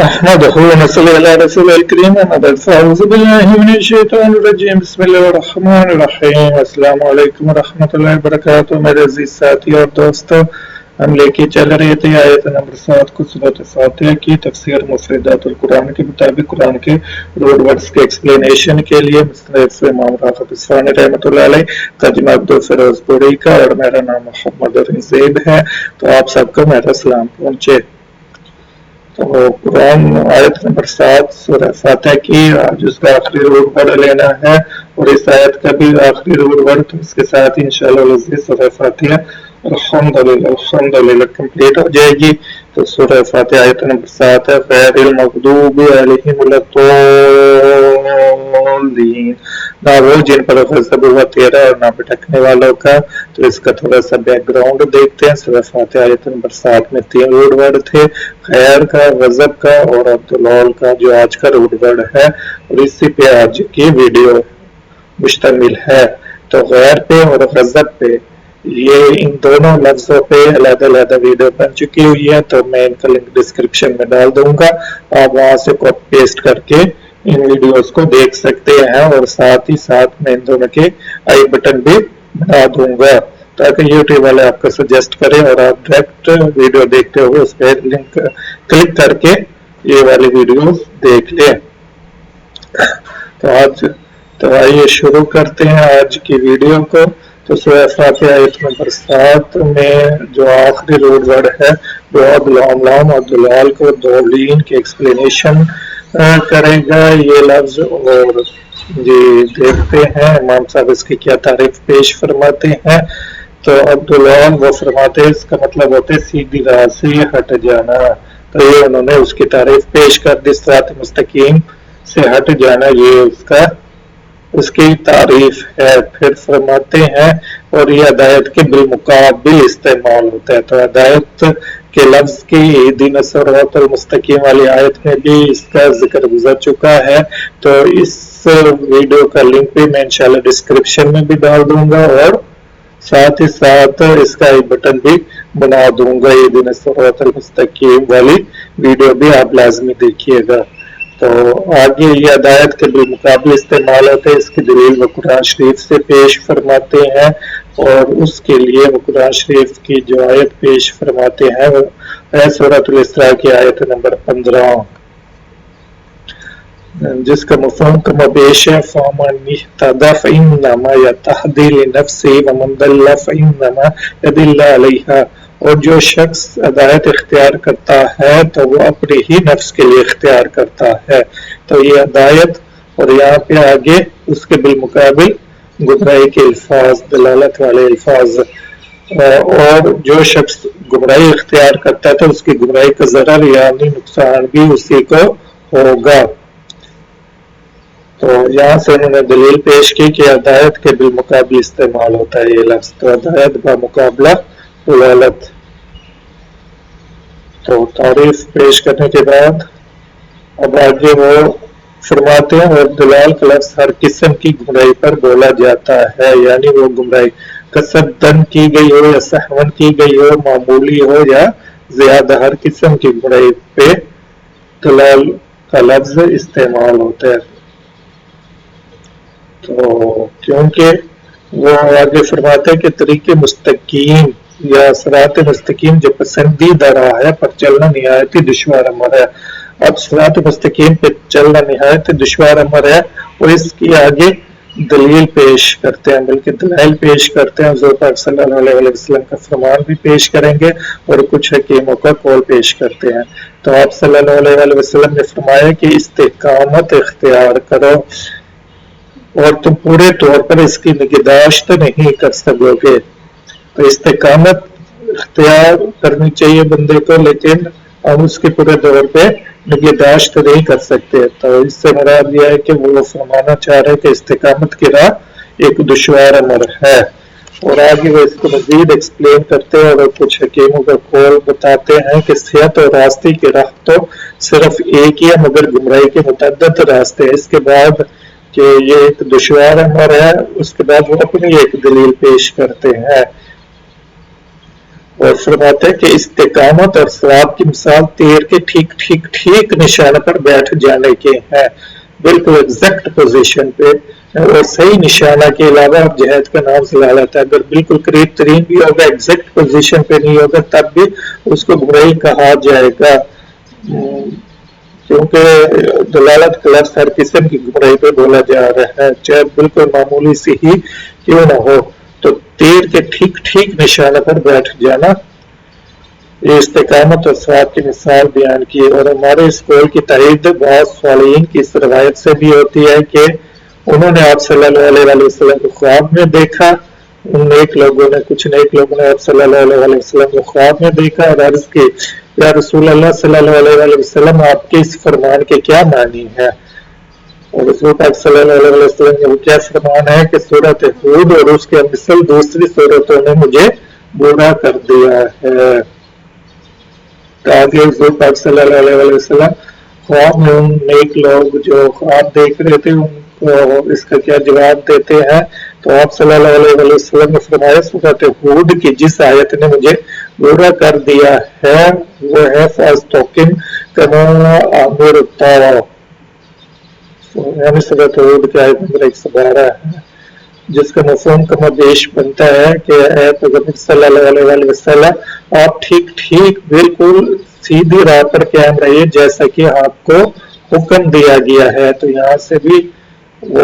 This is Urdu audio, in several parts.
نحمده ونصلي على رسوله الكريم أما بعد فأعوذ بالله من الشيطان الرجيم بسم الله الرحمن الرحیم السلام علیکم ورحمۃ اللہ وبرکاتہ میرے عزیز ساتھی اور دوستو، ہم لے کے چل رہے تھے آیت نمبر 7 کو سورۃ فاتحہ کی تفسیر مفردات القرآن کے مطابق قرآن کے روڈ ورڈز کے ایکسپلینیشن کے لیے مصنف امام راغب اصفہانی رحمۃ اللہ علیہ، ترجمہ عبدالفیروز پوری کا، اور میرا نام محمد رضیب ہے۔ تو آپ سب کو میرا سلام پہنچے۔ تو قرآن آیت نمبر 7 سورہ فاتحہ کی آج اس کا آخری روڈ ورڈ لینا ہے، اور اس آیت کا بھی آخری روڈ ورڈ تو اس کے ساتھ انشاءاللہ العزیز سورہ فاتحہ الحمدللہ کمپلیٹ ہو جائے گی۔ تو سورہ فاتحہ آیت نمبر 7 ہے غیر المغضوب علیہم ولا الضالین، نہ وہ جن پر غضب ہوا تیرا اور نہ بھٹکنے والوں کا۔ تو اس کا تھوڑا سا بیک گراؤنڈ دیکھتے ہیں۔ سورہ فاتحہ آیت نمبر 7 میں 3 روڈ ورڈ تھے، خیر کا، غضب کا اور عبداللہ کا، جو آج کا روڈ ورڈ ہے، اور اسی پہ آج کی ویڈیو مشتمل ہے۔ تو غیر پہ اور غضب پہ، یہ ان دونوں لفظوں پہ علیحدہ علیحدہ ویڈیو بن چکی ہوئی ہے، تو میں ان کا لنک ڈسکرپشن میں ڈال دوں گا، آپ وہاں سے کاپی پیسٹ کر کے ان ویڈیوز کو دیکھ سکتے ہیں، اور ساتھ ہی ساتھ میں ان دونوں کے آئی بٹن بھی بنا دوں گا تاکہ یوٹیوب والے آپ کو سجیسٹ کریں اور آپ ڈائریکٹ ویڈیو دیکھتے ہوئے اس پہ لنک کلک کر کے یہ والی ویڈیوز دیکھ لیں۔ تو آئیے شروع کرتے ہیں آج کی ویڈیو کو۔ تو سورہ فاتحہ آیت نمبر 7 میں جو آخری روڈ ورڈ ہے وہ عبداللہ کو دولین کی ایکسپلینیشن کرے گا یہ لفظ، اور جی دیکھتے ہیں امام صاحب اس کی کیا تعریف پیش فرماتے ہیں۔ تو عبداللہ وہ فرماتے ہیں اس کا مطلب ہوتا ہے سیدھی راہ سے ہٹ جانا، تو یہ انہوں نے اس کی تعریف پیش کر دی، صراط مستقیم سے ہٹ جانا، یہ اس کی تعریف ہے۔ پھر فرماتے ہیں اور یہ ہدایت کے بالمقابل استعمال ہوتا ہے، تو ہدایت کے لفظ کی اہدنا الصراط المستقیم والی آیت میں بھی اس کا ذکر گزر چکا ہے، تو اس ویڈیو کا لنک بھی میں انشاءاللہ ڈسکرپشن میں بھی ڈال دوں گا، اور ساتھ ہی ساتھ اس کا ایک بٹن بھی بنا دوں گا، اہدنا الصراط المستقیم والی ویڈیو بھی آپ لازمی دیکھیے گا۔ تو آگے یہ ہدایت کے بالمقابل استعمال ہوتے ہیں، اس کی دلیل وہ قرآن شریف سے پیش فرماتے ہیں، اور اس کے لیے وہ قرآن شریف کی جو آیت پیش فرماتے ہیں وہ ہے سورۃ الاسراء کی آیت نمبر 15، جس کا مفہوم کم و بیش ہے فَمَنِ اهْتَدَىٰ فَإِنَّمَا يَهْتَدِي لِنَفْسِهِ وَمَنْ ضَلَّ فَإِنَّمَا يَضِلُّ عَلَيْهَا، اور جو شخص ہدایت اختیار کرتا ہے تو وہ اپنے ہی نفس کے لیے اختیار کرتا ہے۔ تو یہ ہدایت، اور یہاں پہ آگے اس کے بالمقابل گمراہی کے الفاظ، دلالت والے الفاظ، اور جو شخص گمراہی اختیار کرتا ہے تو اس کی گمراہی کا ضرر یعنی نقصان بھی اسی کو ہوگا۔ تو یہاں سے انہوں نے دلیل پیش کی کہ ہدایت کے بالمقابل استعمال ہوتا ہے یہ لفظ، تو ہدایت بمقابلہ دلالت۔ تو تعریف پیش کرنے کے بعد اب آگے وہ فرماتے ہیں اور دلال کا لفظ ہر قسم کی گمراہی پر بولا جاتا ہے، یعنی وہ گمراہی قصدن کی گئی ہو یا سہون کی گئی ہو، معمولی ہو یا زیادہ، ہر قسم کی گمراہی پہ دلال کا لفظ استعمال ہوتا ہے۔ تو کیونکہ وہ آگے فرماتے ہیں کہ طریق مستقیم یا صراط مستقیم جو پسندیدہ راہ ہے پر چلنا نہایت ہی دشوار امر ہے۔ اب صراط مستقیم پہ چلنا نہایت ہی دشوار امر ہے، اور اس کی آگے دلیل پیش کرتے ہیں، بلکہ دلائل پیش کرتے ہیں، حضور پاک صلی اللہ علیہ وسلم کا فرمان بھی پیش کریں گے اور کچھ حکیموں کا قول پیش کرتے ہیں۔ تو آپ صلی اللہ علیہ وسلم نے فرمایا کہ استقامت اختیار کرو، اور تم پورے طور پر اس کی نگہداشت نہیں کر سکو گے۔ تو استقامت اختیار کرنی چاہیے بندے کو، لیکن ہم اس کے پورے طور پہ نگہداشت نہیں کر سکتے۔ تو اس سے مراد یہ ہے کہ وہ فرمانا چاہ رہے کہ استقامت کی راہ ایک دشوار امر ہے، اور آگے وہ اس کو مزید ایکسپلین کرتے ہیں اور کچھ حکیموں کا قول بتاتے ہیں کہ صحت اور راستے کی راہ تو صرف ایک ہی ہے، مگر گمراہی کے متعدد راستے ہیں۔ اس کے بعد کہ یہ ایک دشوار امر ہے، اس کے بعد وہ اپنی ایک دلیل پیش کرتے ہیں، اور فرماتے ہیں کہ استقامت اور ثواب کی مثال تیر کے ٹھیک ٹھیک ٹھیک نشانہ پر بیٹھ جانے کے ہیں، بالکل ایگزیکٹ پوزیشن پہ، اور صحیح نشانہ کے علاوہ آپ جہاد کا نام سے لا لیتا ہے، اگر بالکل قریب ترین بھی ہوگا ایگزیکٹ پوزیشن پہ نہیں ہوگا تب بھی اس کو گمراہی کہا جائے گا، کیونکہ دلالت کا لفظ ہر قسم کی گمراہی پہ بولا جا رہا ہے، چاہے بالکل معمولی سی ہی کیوں نہ ہو۔ تو تیر کے ٹھیک ٹھیک نشانہ پر بیٹھ جانا، یہ استقامت اور ثواب کی مثال بیان کی، اور ہمارے اس قول کی تائید بعض صالحین کی اس روایت سے بھی ہوتی ہے کہ انہوں نے آپ صلی اللہ علیہ وسلم کو خواب میں دیکھا، ان نیک لوگوں نے، کچھ نیک لوگوں نے آپ صلی اللہ علیہ وسلم کو خواب میں دیکھا اور عرض کی یا رسول اللہ صلی اللہ علیہ وسلم آپ کے اس فرمان کے کیا معنی ہے؟ اور رسول پاک صلی اللہ علیہ وسلم نے وہ کیا فرمان ہے کہ سورۃ ہود اور اس کے مثل دوسری سورتوں نے مجھے برا کر دیا ہے۔ آگے رسول پاک صلی اللہ علیہ وسلم خواب میں ان نیک لوگ جو خواب دیکھ رہے تھے ان کو اس کا کیا جواب دیتے ہیں، تو آپ صلی اللہ علیہ وسلم نے فرمایا سورۃ ہود کی جس آیت نے مجھے برا کر دیا ہے وہ ہے فَاسْتَقِمْ كَمَا أَمِرْتَ، یعنی سورۃ ہود کی آیت نمبر 112 ہے، جس کا مفہوم کم و بیش بنتا ہے کہ اے پیغمبر صلی اللہ علیہ وسلم آپ ٹھیک ٹھیک بالکل سیدھی راہ پر قائم رہیے جیسا کہ آپ کو حکم دیا گیا ہے۔ تو یہاں سے بھی وہ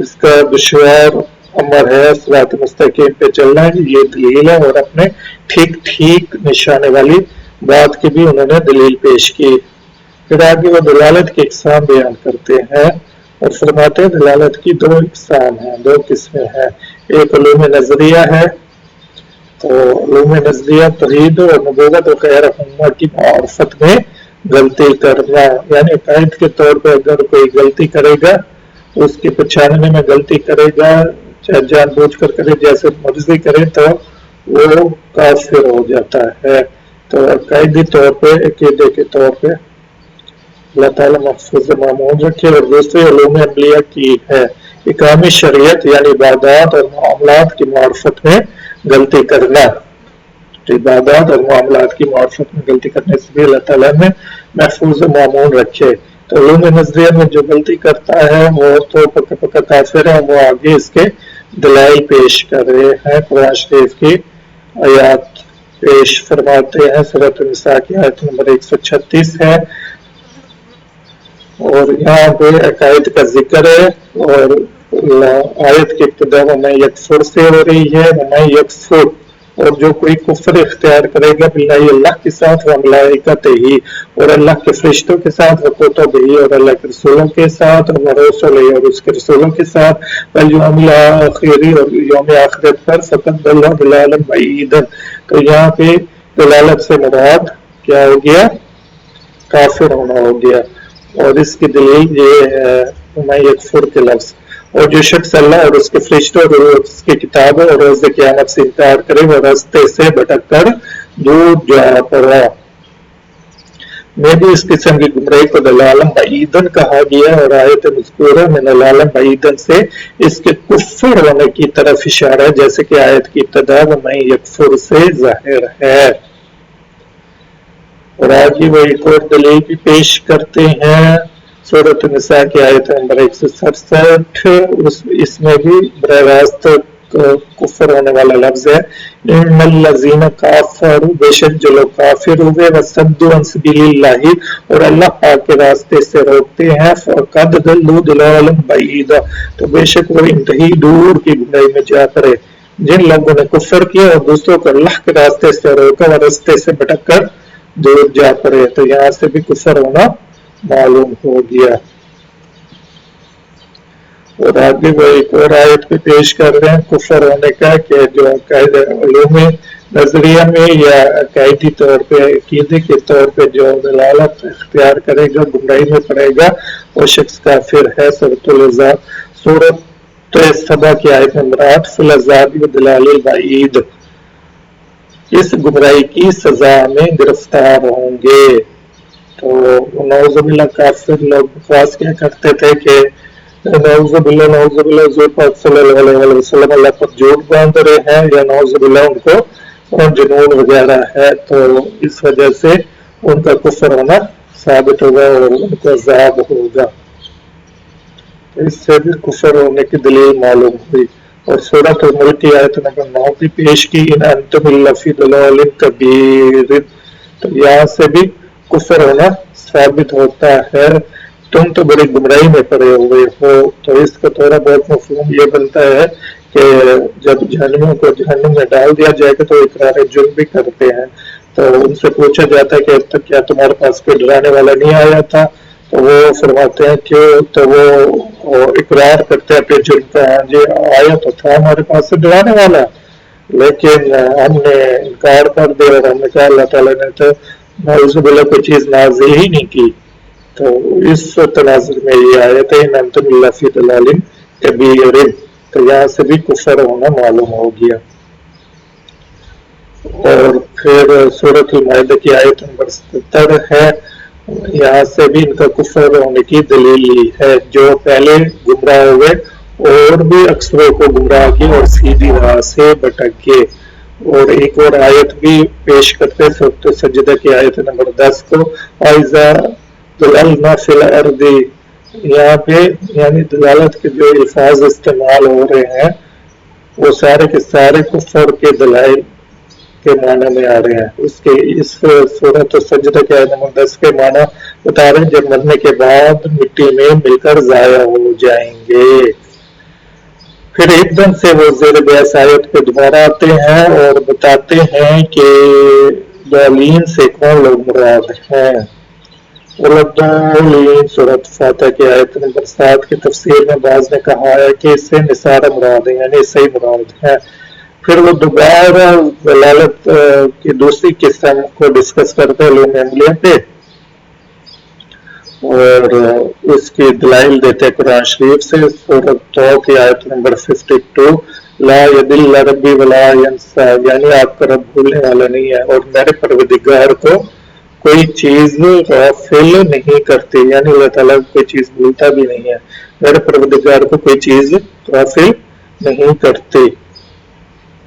اس کا دشوار امر ہے صراط مستقیم پہ چلنا ہے، یہ دلیل ہے، اور اپنے ٹھیک ٹھیک نشانے والی بات کی بھی انہوں نے دلیل پیش کی۔ پھر آگے وہ دلالت کی اقسام بیان کرتے ہیں اور فرماتے ہیں دلالت کی دو اقسام ہیں، دو قسمیں ہیں، ایک علوم نظریہ ہے، تو علوم نظریہ توحید اور نبوت و خیر امہ کی معرفت میں غلطی کرنا، یعنی عقائد کے طور پہ اگر کوئی غلطی کرے گا اس کی پہچاننے میں غلطی کرے گا، چاہے جان بوجھ کر کرے جیسے مرضی کرے تو وہ کافر ہو جاتا ہے۔ تو عقائدی طور پہ عقیدے کے طور پہ اللہ تعالیٰ محفوظ معمول رکھے، اور دوسرے علوم عملیہ کی ہے اقام شریعت یعنی عبادات اور معاملات کی معرفت میں غلطی کرنا، عبادات اور معاملات کی معرفت میں غلطی کرنے سے بھی اللہ تعالیٰ نے محفوظ معمول رکھے۔ تو علوم نظریہ میں جو غلطی کرتا ہے وہ تو پکا پکا کافر ہے، وہ آگے اس کے دلائل پیش کر رہے ہیں، قرآن شریف کی آیات پیش فرماتے ہیں، سورۃ النساء کی آیت نمبر 136 ہے، اور یہاں پہ عقائد کا ذکر ہے، اور آیت کی ابتدا وَمَن یکفر سے ہو رہی ہے، وَمَن یکفر، اور جو کوئی کفر اختیار کرے گا باللہ اللہ کے ساتھ وملائکتہ ہی، اور اللہ کے فرشتوں کے ساتھ وکتبہ ہی، اور اللہ کے رسولوں کے ساتھ اور ورسلہ اور اس کے رسولوں کے ساتھ والیوم الآخر اور یوم آخرت پر فقد ضل ضلالا بعیدا۔ تو یہاں پہ دلالت سے مراد کیا ہو گیا؟ کافر ہونا ہو گیا، اور اس کی دلیل یہ ہے وَمَن یکفر کے لفظ، اور جو شخص اللہ اور اس کے فرشتوں اور اس کی کتابوں اور روز قیامت سے انکار کرے وہ راستے سے بھٹک کر دور جا پڑا۔ میں بھی اس قسم کی گمراہی کو دلالم بعیدن کہا گیا، اور آیت مذکورہ میں دلالم بعیدن سے اس کے کفر ہونے کی طرف اشارہ ہے، جیسے کہ آیت کی ابتدا وَمَن یکفر سے ظاہر ہے۔ اور آگے وہ ایک اور دلیل بھی پیش کرتے ہیں، سورۃ النساء کی آیت نمبر 167، اس میں بھی براہ راست کفر ہونے والا لفظ ہے، ان الذین کافروا، بے شک جو لوگ کافر ہوئے، وصدوا عن سبیل اللہ، اور اللہ پاک کے راستے سے روکتے ہیں، فقد ضلوا ضلالا بعیدا، تو بے شک وہ انتہائی دور کی گمراہی میں جا پڑے۔ جن لوگوں نے کفر کیا اور دوسروں کو اللہ کے راستے سے روکا اور راستے سے بھٹک کر دور جا پڑے، تو یہاں سے بھی کفر ہونا معلوم ہو گیا۔ اور آگے وہ ایک اور آیت پہ پیش کر رہے ہیں کفر ہونے کا، کہ جو عقائد علوم نظریہ میں یا عقائدی طور پہ عقیدے کے طور پہ جو دلالت اختیار کرے گا گمراہی میں پڑے گا وہ شخص کافر ہے۔ سورۃ الاحزاب سورۃ سبا کی آیت نمبر 8، فی العذاب ودلال البعید، اس گمراہی کی سزا میں گرفتار ہوں گے۔ تو نعوذ باللہ کافر لوگ بکواس کیا کرتے تھے کہ نعوذ باللہ حضور پاک صلی اللہ علیہ وسلم اللہ پر جھوٹ باندھ رہے ہیں، یا نعوذ باللہ ان کو اور جنون وغیرہ ہے، تو اس وجہ سے ان کا کفر ہونا ثابت ہوگا اور ان کو عذاب ہوگا. اس سے بھی کفر ہونے کی دلیل معلوم ہوئی. اور سورۃ الملک کی آیت نمبر 9 بھی پیش کی، ان انتم الا فی ضلال کبیر. تو یہاں سے بھی کفر ہونا ثابت ہوتا ہے، تم تو بڑی گمراہی میں پڑے ہوئے ہو. تو اس کا تھوڑا بہت مفہوم یہ بنتا ہے کہ جب جہنمیوں کو جہنم میں ڈال دیا جائے گا تو اقرار جرم بھی کرتے ہیں. تو ان سے پوچھا جاتا ہے کہ اب تک کیا تمہارے پاس کوئی ڈرانے والا نہیں آیا تھا؟ تو وہ فرماتے ہیں کہ تو وہ اقرار کرتے ہیں اپنے جرم کا، ہاں جی آیا تو تھا ہمارے پاس سے ڈرانے والا، لیکن ہم نے انکار کر دیا اور ہم نے کہا اللہ تعالیٰ نے تو نعوذ باللہ کوئی چیز نازل ہی نہیں کی. تو اس تناظر میں یہ آیت ہے ان انتم الا فی ضلال کبیر. تو یہاں سے بھی کفر ہونا معلوم ہو گیا. اور پھر سورۃ المائدہ کی آیت نمبر 70 ہے، یہاں سے بھی ان کا کفر ہونے کی دلیل ہے. جو پہلے گمراہ ہوئے اور بھی اکثروں کو گمراہ کیا اور سیدھی راہ سے بھٹک گئے. اور ایک اور آیت بھی پیش کرتے سورۃ سجدہ کی آیت نمبر 10 کو، وَإِذَا ضَلَلْنَا فِي الْأَرْضِ. یہاں پہ یعنی دلالت کے جو الفاظ استعمال ہو رہے ہیں وہ سارے کے سارے کفر کے دلائل کے معنی میں آ رہے ہیں. اس سورۃ سجدہ کے آیت نمبر 10 کے معنی بتا رہے ہیں جب مرنے کے بعد مٹی میں مل کر ضائع ہو جائیں گے. پھر ایک دم سے وہ زیر بحث آیت پہ دوبارہ آتے ہیں اور بتاتے ہیں کہ ضالین سے کون لوگ مراد ہیں. سورۃ فاتح کی آیت نمبر 7 کی تفسیر میں بعض نے کہا ہے کہ اس سے نصارہ مراد ہے، یعنی عیسائی مراد ہے. پھر وہ دوبارہ ضلالت کی دوسری قسم کو ڈسکس کرتے ہیں علوم عملیہ پہ اور اس کی دلائل دیتے ہیں قرآن شریف سے. سورۃ طہ کی آیت نمبر 52، لا یضل ربی ولا ینسیٰ، یعنی آپ کا رب بھولنے والا نہیں ہے اور میرے پروردگار کو کوئی چیز غافل نہیں کرتی، یعنی اللہ تعالیٰ کوئی چیز بھولتا بھی نہیں ہے، میرے پروردگار کو کوئی چیز غافل نہیں کرتی.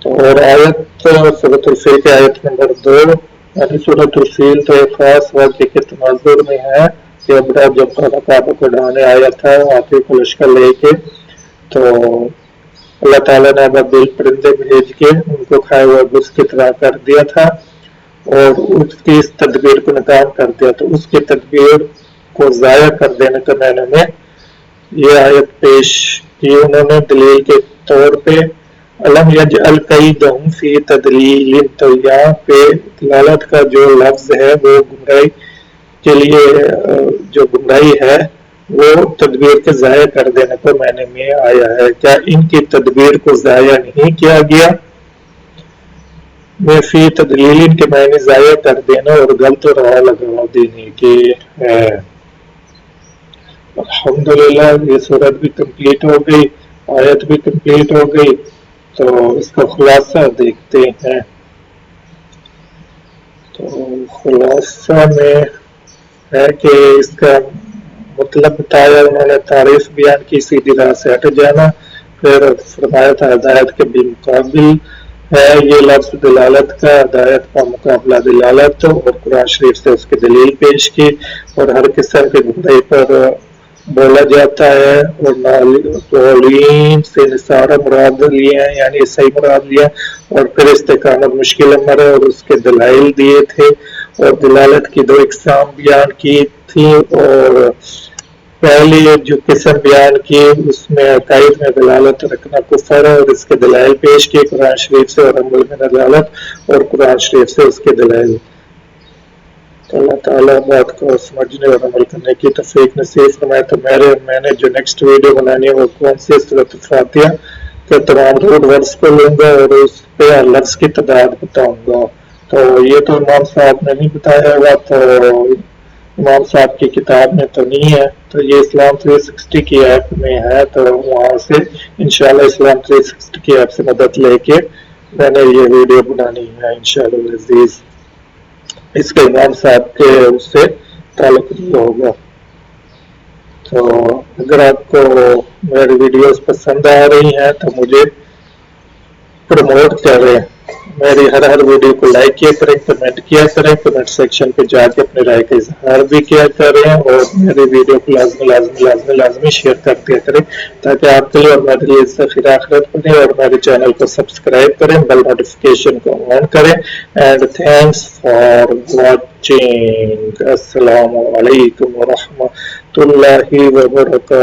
اور آیت سورۃ الفیل کی آیت نمبر 2، یعنی سورۃ الفیل تو ایک خاص واقعے کے تناظر میں ہے کہ ابرا جب کعبہ کو ڈھانے آیا تھا ہاتھی کو لشکر لے کے، تو اللہ تعالیٰ نے ابابیل پرندے بھیج کے ان کو کھائے ہوا گوشت کی طرح کر دیا تھا اور اس کی اس تدبیر کو ناکام کر دیا. تو اس کی تدبیر کو ضائع کر دینے کا معنی میں یہ آیت پیش کی انہوں نے دلیل کے طور پہ، علم یجعل کیدہم فی تضلیل. تو یہاں پہ دلالت کا جو لفظ ہے وہ گمراہی کے لیے جو گمراہی ہے وہ تدبیر کے ضائع کر دینے کو معنی میں آیا ہے. کیا ان کی تدبیر کو ضائع نہیں کیا گیا؟ میں فی تدلیل کے معنی ضائع کر دینا اور غلط راہ لگا دینے کے ہے. الحمدللہ یہ سورت بھی کمپلیٹ ہو گئی، آیت بھی کمپلیٹ ہو گئی. تو اس کا خلاصہ دیکھتے ہیں. تو خلاصہ میں ہے کہ اس کا مطلب بتایا انہوں نے، تعریف بیان کی سیدھی راہ سے ہٹ جانا، پھر فرمایا تھا ہدایت کے بالمقابل ہے یہ لفظ دلالت کا، ہدایت کا مقابلہ دلالت، اور قرآن شریف سے اس کی دلیل پیش کی اور ہر قسم کے گمراہی پر بولا جاتا ہے. اور ضالین سے نصارہ مراد لیے ہیں، یعنی صحیح مراد لیا، اور پھر استقامت مشکل امر ہے اور اس کے دلائل دیے تھے اور دلالت کی 2 اقسام بیان کی تھی. اور پہلی جو قسم بیان کی اس میں عقائد میں دلالت رکھنا کفر ہے اور اس کے دلائل پیش کی قرآن شریف سے، اور عمل میں دلالت اور قرآن شریف سے اس کے دلائل. تو اللہ تعالیٰ بات کو سمجھنے اور عمل کرنے کی توفیق نصیب فرمائے. تو میں نے جو نیکسٹ ویڈیو بنانی ہے وہ کون سی سورۃ الفاتحہ کے تمام روٹ ورڈز کو لوں گا اور اس پہ لفظ کی تعداد بتاؤں گا. تو یہ تو امام صاحب نے نہیں بتایا ہوا، تو امام صاحب کی کتاب میں تو نہیں ہے، تو یہ اسلام 360 کی ایپ میں ہے، تو وہاں سے انشاءاللہ اسلام 360 کی ایپ سے مدد لے کے میں نے یہ ویڈیو بنانی ہے انشاءاللہ العزیز. اس کے امام صاحب کے اس سے تعلق نہیں ہوگا. تو اگر آپ کو میری ویڈیوز پسند آ رہی ہیں تو مجھے پروموٹ کریں میری ہر ویڈیو کو لائک کیا کریں، کمنٹ کیا کریں، کمنٹ سیکشن پہ جا کے اپنے رائے کا اظہار بھی کیا کریں، اور میری ویڈیو کو لازمی شیئر کر دیا کریں تاکہ آپ کے لیے اور میرے لیے اس سے خیر آخرت بنے، اور میرے چینل کو سبسکرائب کریں، بیل نوٹیفکیشن کو آن کریں. And thanks for watching. السلام علیکم ورحمۃ اللہ وبرکاتہ.